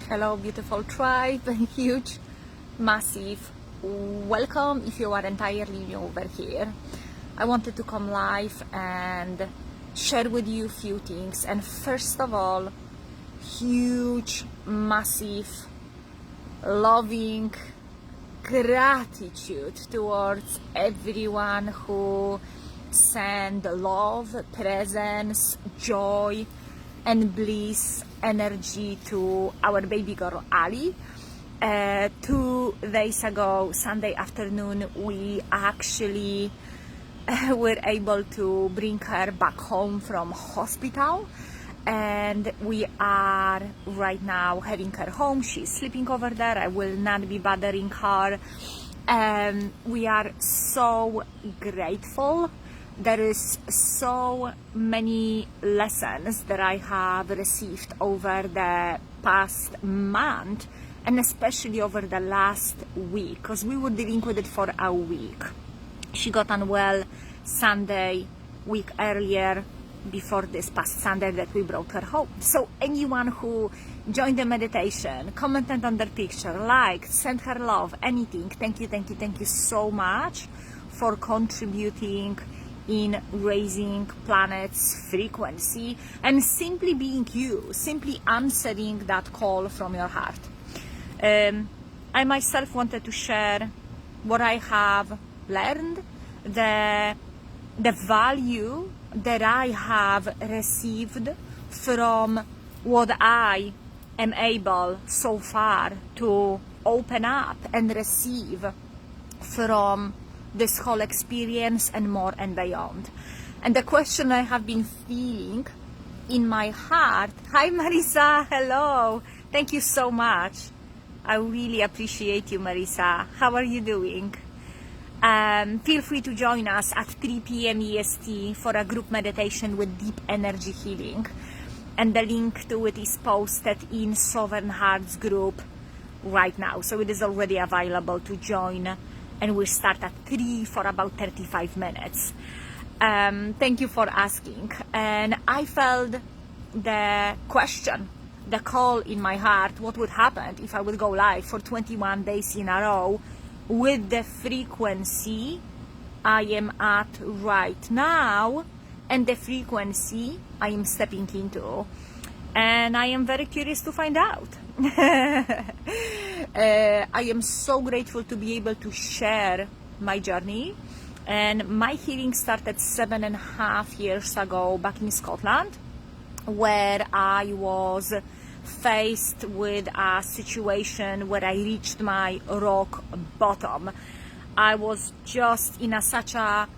Hello, beautiful tribe, huge, massive welcome if you are entirely new over here. I wanted to come live and share with you a few things. And first of all, huge, massive, loving gratitude towards everyone who send love, presence, joy, and bliss energy to our baby girl Ali. 2 days ago, Sunday afternoon, we actually were able to bring her back home from hospital, and we are right now having her home. She's sleeping over there. I will not be bothering her. We are so grateful. There is so many lessons that I have received over the past month, and especially over the last week, because we were dealing with it for a week. She got unwell Sunday, week earlier, before this past Sunday that we brought her home. So anyone who joined the meditation, commented on their picture, liked, sent her love, anything, thank you so much for contributing in raising planet's frequency and simply being you, simply answering that call from your heart. I myself wanted to share what I have learned, the value that I have received from what I am able so far to open up and receive from this whole experience and more and beyond. And the question I have been feeling in my heart, hi Marisa, hello, thank you so much. I really appreciate you, Marisa. How are you doing? Feel free to join us at 3 p.m. EST for a group meditation with deep energy healing. And the link to it is posted in Sovereign Hearts group right now. So it is already available to join. And we start at 3 for about 35 minutes. Thank you for asking. And I felt the question, the call in my heart, what would happen if I would go live for 21 days in a row with the frequency I am at right now and the frequency I am stepping into. And I am very curious to find out. I am so grateful to be able to share my journey. And my healing started 7.5 years ago back in Scotland, where I was faced with a situation where I reached my rock bottom. I was just in such a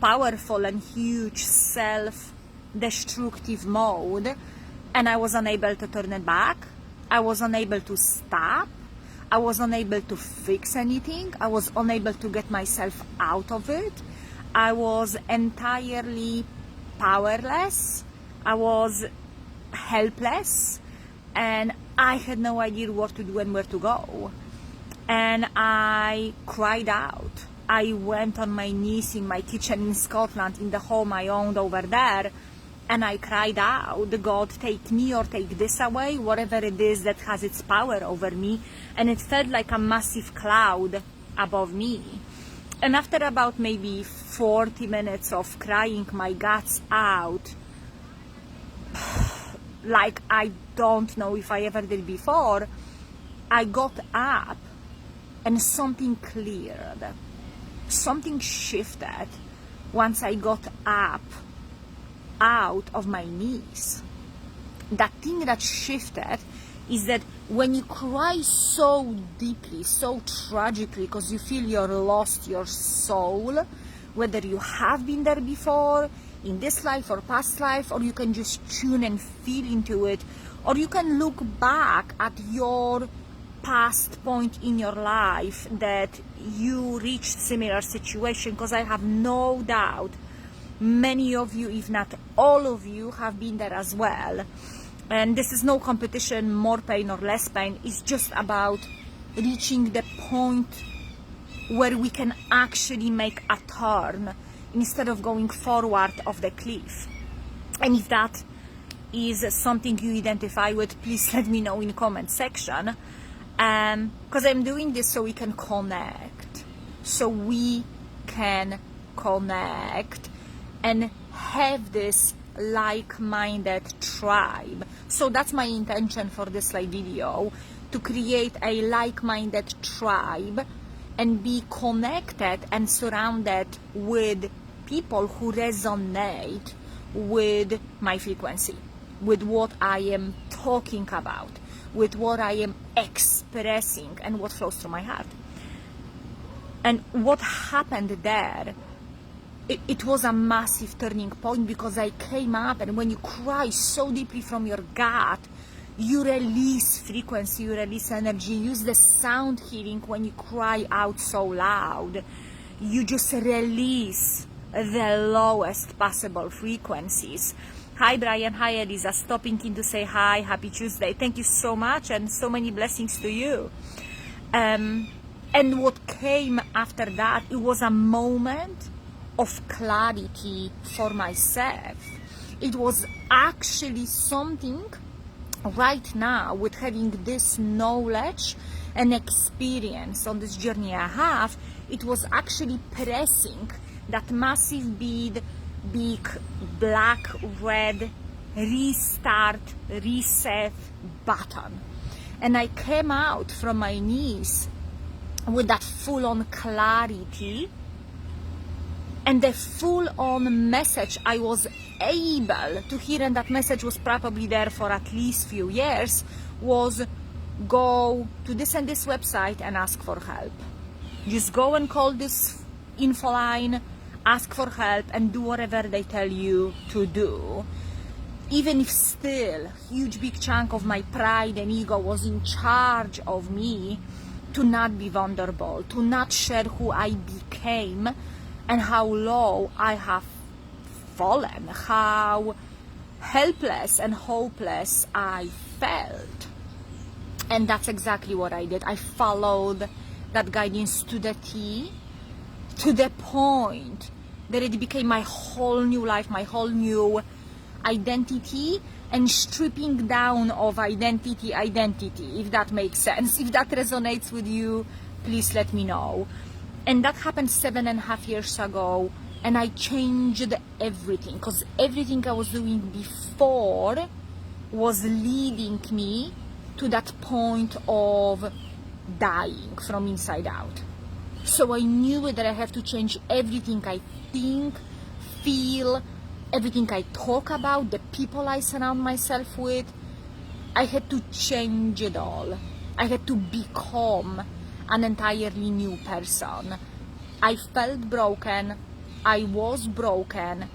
powerful and huge self-destructive mode, and I was unable to turn it back. I was unable to stop. I was unable to fix anything. I was unable to get myself out of it. I was entirely powerless. I was helpless, and I had no idea what to do and where to go. And I cried out. I went on my knees in my kitchen in Scotland, in the home I owned over there, and I cried out, God, take me or take this away, whatever it is that has its power over me. And it felt like a massive cloud above me. And after about maybe 40 minutes of crying my guts out, like I don't know if I ever did before, I got up and something cleared. Something shifted once I got up out of my knees. That thing that shifted is that when you cry so deeply, so tragically, because you feel you're lost your soul, whether you have been there before, in this life or past life, or you can just tune and feel into it, or you can look back at your past point in your life that you reached similar situation, because I have no doubt many of you, if not all of you, have been there as well. And this is no competition, more pain or less pain. It's just about reaching the point where we can actually make a turn instead of going forward off the cliff. And if that is something you identify with, please let me know in the comment section. Because I'm doing this so we can connect. So we can connect and have this like-minded tribe. So that's my intention for this live video, to create a like-minded tribe and be connected and surrounded with people who resonate with my frequency, with what I am talking about, with what I am expressing and what flows through my heart. And what happened there, it was a massive turning point, because I came up, and when you cry so deeply from your gut, you release frequency, you release energy, you use the sound healing when you cry out so loud. You just release the lowest possible frequencies. Hi Brian, hi Eliza, stopping in to say hi, happy Tuesday. Thank you so much, and so many blessings to you. And what came after that, it was a moment of clarity for myself. It was actually something right now, with having this knowledge and experience on this journey I have, it was actually pressing that massive big black red restart reset button, and I came out from my knees with that full-on clarity and the full-on message I was able to hear, and that message was probably there for at least few years, was go to this and this website and ask for help. Just go and call this info line, ask for help, and do whatever they tell you to do. Even if still a huge big chunk of my pride and ego was in charge of me, to not be vulnerable, to not share who I became and how low I have fallen, how helpless and hopeless I felt. And that's exactly what I did. I followed that guidance to the T, to the point that it became my whole new life, my whole new identity, and stripping down of identity, if that makes sense. If that resonates with you, please let me know. And that happened 7.5 years ago, and I changed everything, because everything I was doing before was leading me to that point of dying from inside out. So I knew that I have to change everything I think, feel, everything I talk about, the people I surround myself with. I had to change it all. I had to become an entirely new person. I felt broken, I was broken,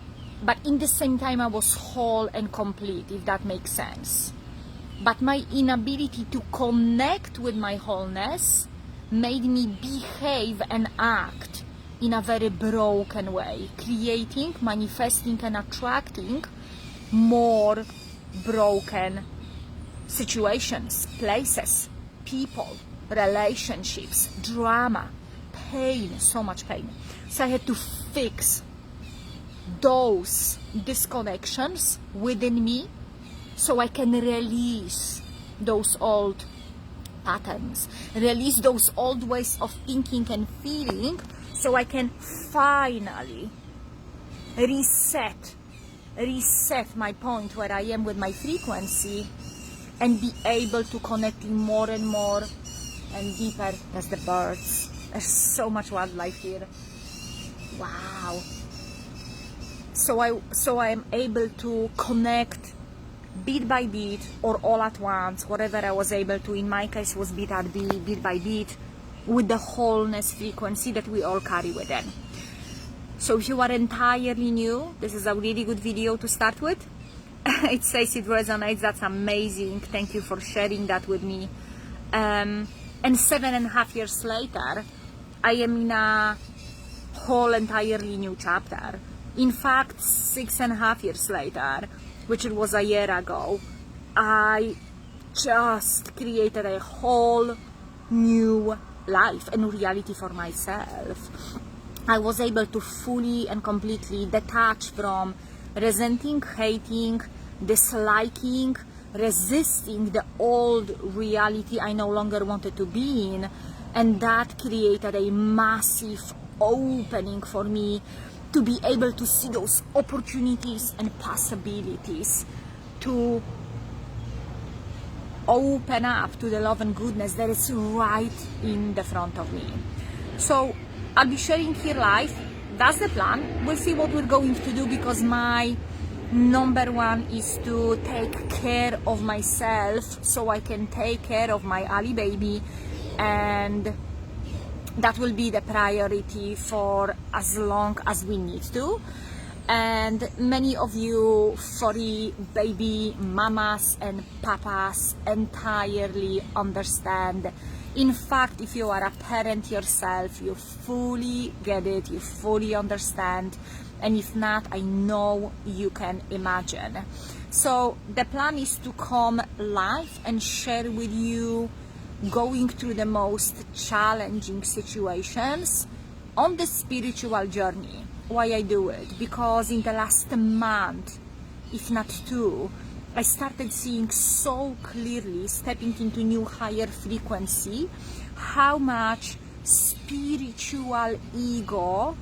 but in the same time I was whole and complete, if that makes sense. But my inability to connect with my wholeness made me behave and act in a very broken way, creating, manifesting, and attracting more broken situations, places, people, relationships, drama, pain, so much pain. So I had to fix those disconnections within me so I can release those old patterns, release those old ways of thinking and feeling, so I can finally reset my point where I am with my frequency and be able to connect more and more and deeper. As the birds, there's so much wildlife here. Wow. So I'm able to connect bit by bit or all at once, whatever I was able to. In my case was bit by bit, with the wholeness frequency that we all carry within. So if you are entirely new, this is a really good video to start with. It says it resonates, that's amazing. Thank you for sharing that with me. And 7.5 years later, I am in a whole entirely new chapter. In fact, 6.5 years later, which it was a year ago, I just created a whole new life and reality for myself. I was able to fully and completely detach from resenting, hating, disliking, resisting the old reality I no longer wanted to be in, and that created a massive opening for me to be able to see those opportunities and possibilities, to open up to the love and goodness that is right in the front of me. So I'll be sharing here live. That's the plan. We'll see what we're going to do, because my number one is to take care of myself so I can take care of my Ali baby, and that will be the priority for as long as we need to. And many of you furry baby mamas and papas entirely understand. In fact, if you are a parent yourself, you fully get it, you fully understand, and if not, I know you can imagine. So the plan is to come live and share with you going through the most challenging situations on the spiritual journey. Why I do it? Because in the last month, if not two, I started seeing so clearly, stepping into new higher frequency, how much spiritual ego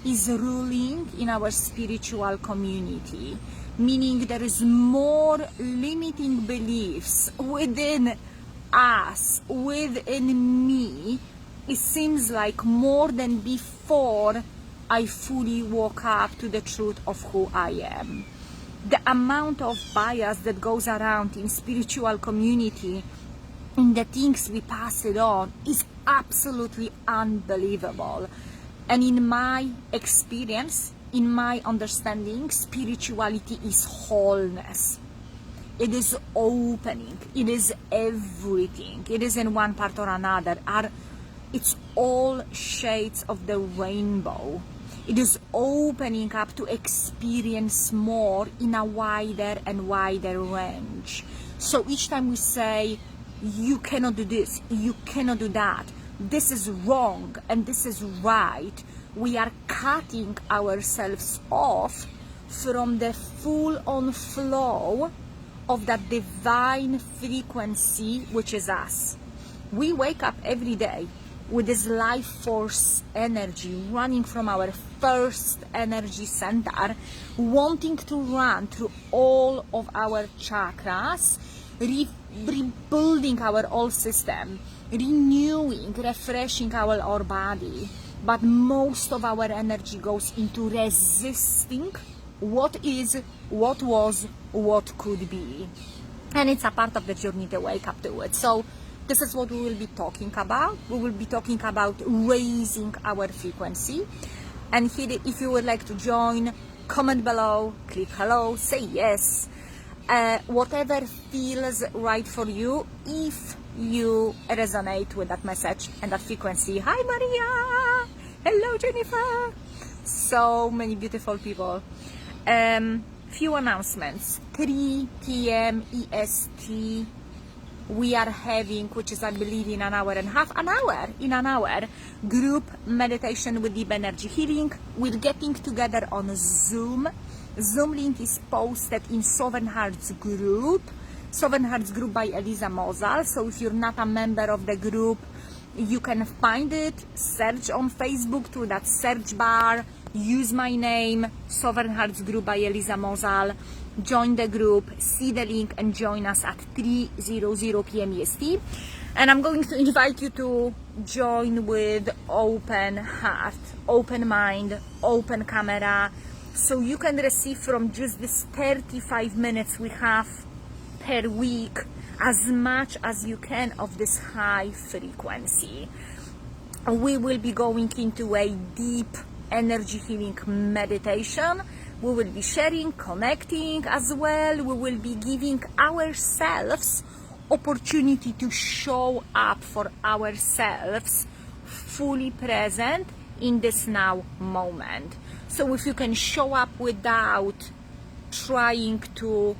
is ruling in our spiritual community. Meaning there is more limiting beliefs within us, within me. It seems like more than before I fully woke up to the truth of who I am. The amount of bias that goes around in spiritual community, in the things we pass it on, is absolutely unbelievable. And in my experience, in my understanding, spirituality is wholeness. It is opening. It is everything. It is in one part or another. It's all shades of the rainbow. It is opening up to experience more in a wider and wider range. So each time we say, you cannot do this, you cannot do that, this is wrong and this is right, we are cutting ourselves off from the full-on flow of that divine frequency, which is us. We wake up every day with this life force energy running from our first energy center, wanting to run through all of our chakras, rebuilding our whole system, renewing, refreshing our body. But most of our energy goes into resisting what is, what was, what could be. And it's a part of the journey to wake up to it. So this is what we will be talking about. We will be talking about raising our frequency. And here, if you would like to join, comment below, click hello, say yes. Whatever feels right for you, if you resonate with that message and that frequency. Hi Maria! Hello Jennifer! So many beautiful people. Few announcements. 3 p.m. EST we are having, which is I believe in an hour and a half, in an hour, group meditation with deep energy healing. We're getting together on Zoom. Zoom link is posted in Sovereign Hearts group by Eliza Mozal. So if you're not a member of the group, you can find it, search on Facebook through that search bar, use my name, Sovereign Hearts group by Eliza Mozal. Join the group, see the link, and join us at 3:00 p.m. EST. And I'm going to invite you to join with open heart, open mind, open camera, so you can receive from just this 35 minutes we have per week as much as you can of this high frequency. We will be going into a deep energy healing meditation. We will be sharing, connecting as well. We will be giving ourselves opportunity to show up for ourselves, fully present in this now moment. So if you can show up without trying to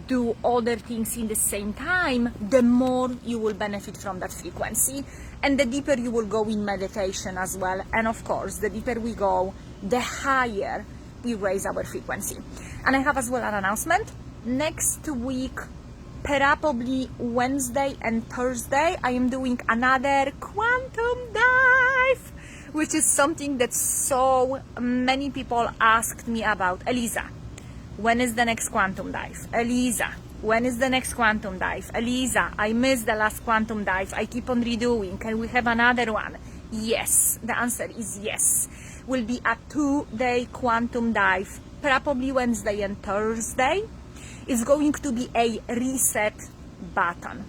do other things in the same time, the more you will benefit from that frequency, and the deeper you will go in meditation as well. And of course, the deeper we go, the higher we raise our frequency. And I have as well an announcement. next week, probably Wednesday and Thursday, I am doing another quantum dive, which is something that so many people asked me about. Eliza, when is the next quantum dive? Eliza, when is the next quantum dive? Eliza, I missed the last quantum dive. I keep on redoing. Can we have another one? Yes, the answer is yes. Will be a 2-day quantum dive, probably Wednesday and Thursday. Is going to be a reset button.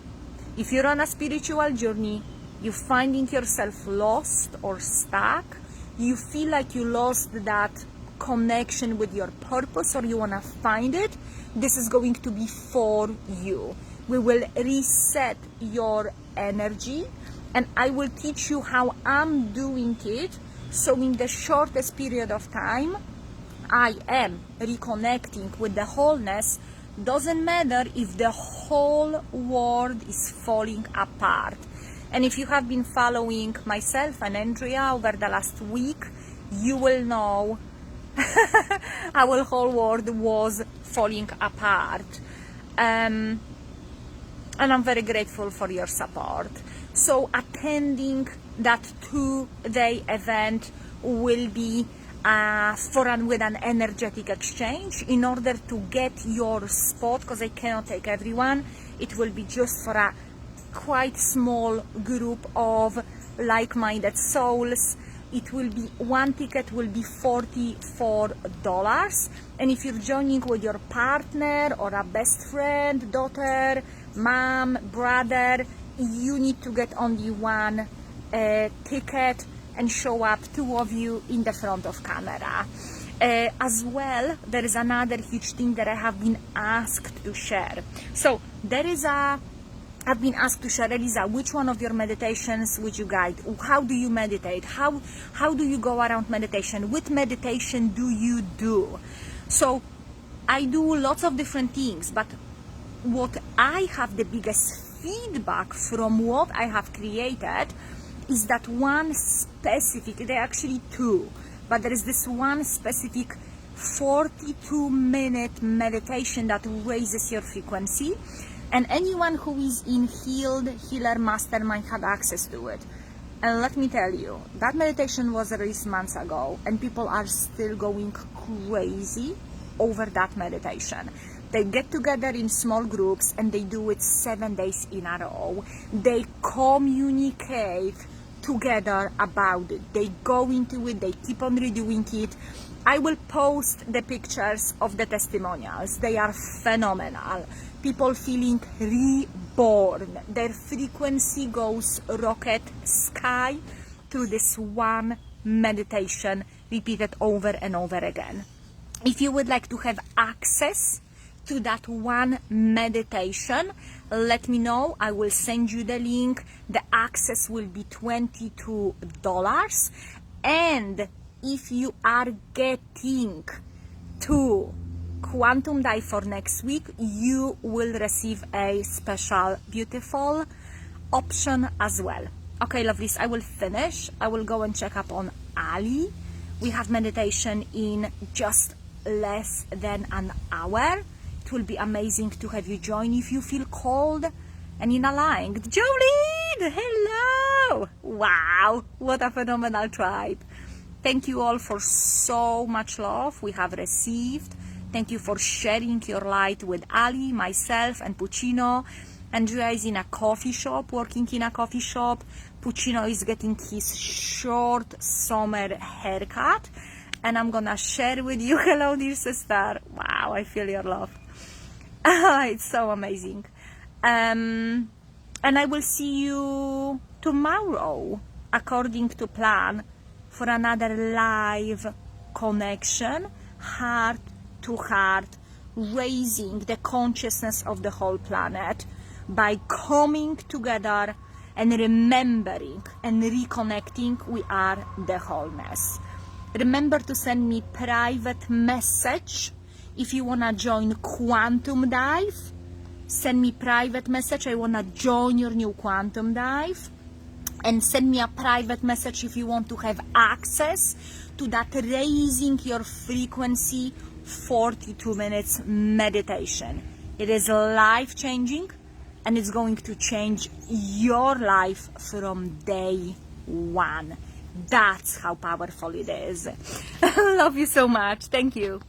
If you're on a spiritual journey, you're finding yourself lost or stuck, you feel like you lost that connection with your purpose or you want to find it, this is going to be for you. We will reset your energy, and I will teach you how I'm doing it, so in the shortest period of time I am reconnecting with the wholeness. Doesn't matter if the whole world is falling apart. And if you have been following myself and Andrea over the last week, you will know our whole world was falling apart. And I'm very grateful for your support. So attending that 2-day event will be with an energetic exchange in order to get your spot, because I cannot take everyone. It will be just for a quite small group of like-minded souls. It will be, one ticket will be $44, and if you're joining with your partner or a best friend, daughter, mom, brother, you need to get only one ticket and show up, 2 of you in the front of camera. As well, there is another huge thing that I have been asked to share. So I've been asked to share, Eliza, which one of your meditations would you guide? How do you meditate? How do you go around meditation? What meditation do you do? So I do lots of different things, but what I have the biggest feedback from what I have created is that one specific, there are actually 2, but there is this one specific 42-minute meditation that raises your frequency, and anyone who is in Healer Mastermind had access to it. And let me tell you, that meditation was released months ago, and people are still going crazy over that meditation. They get together in small groups and they do it 7 days in a row. They communicate together about it. They go into it, they keep on redoing it. I will post the pictures of the testimonials. They are phenomenal. People feeling reborn. Their frequency goes rocket sky through this one meditation, repeated over and over again. If you would like to have access to that one meditation, let me know. I will send you the link. The access will be $22, and if you are getting to quantum dive for next week, you will receive a special beautiful option as well. Okay, lovelies, I will finish. I will go and check up on Ali. We have meditation in just less than an hour. It will be amazing to have you join if you feel called and in aligned. Jolene, hello! Wow, what a phenomenal tribe. Thank you all for so much love we have received. Thank you for sharing your light with Ali, myself, and Puccino. Andrea is in a coffee shop, working in a coffee shop. Puccino is getting his short summer haircut. And I'm gonna share with you, hello dear sister. Wow, I feel your love. It's so amazing. And I will see you tomorrow, according to plan, for another live connection, heart to heart, raising the consciousness of the whole planet by coming together and remembering and reconnecting we are the wholeness. Remember to send me private message if you want to join Quantum Dive. Send me private message, I want to join your new Quantum Dive. And send me a private message if you want to have access to that raising your frequency 42 minutes meditation. It is life-changing, and it's going to change your life from day one. That's how powerful it is. Love you so much. Thank you.